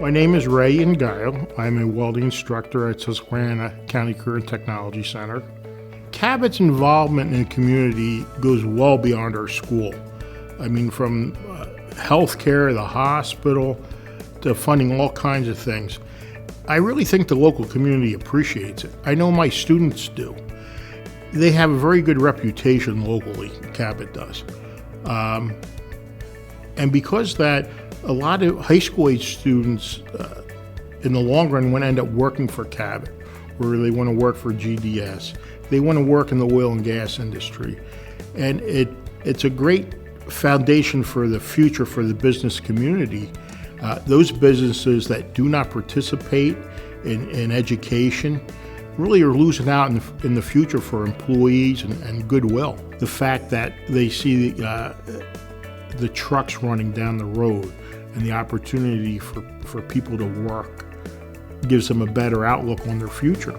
My name is Ray Nguile. I'm a welding instructor at Susquehanna County Career and Technology Center. Cabot's involvement in the community goes well beyond our school. I mean, from healthcare, the hospital, to funding all kinds of things. I really think the local community appreciates it. I know my students do. They have a very good reputation locally, Cabot does. And because that, a lot of high school age students in the long run want to end up working for Cabot, or they want to work for GDS. They want to work in the oil and gas industry. And it's a great foundation for the future for the business community. Those businesses that do not participate in education really are losing out in the future for employees and goodwill. The fact that they see the trucks running down the road and the opportunity for people to work gives them a better outlook on their future.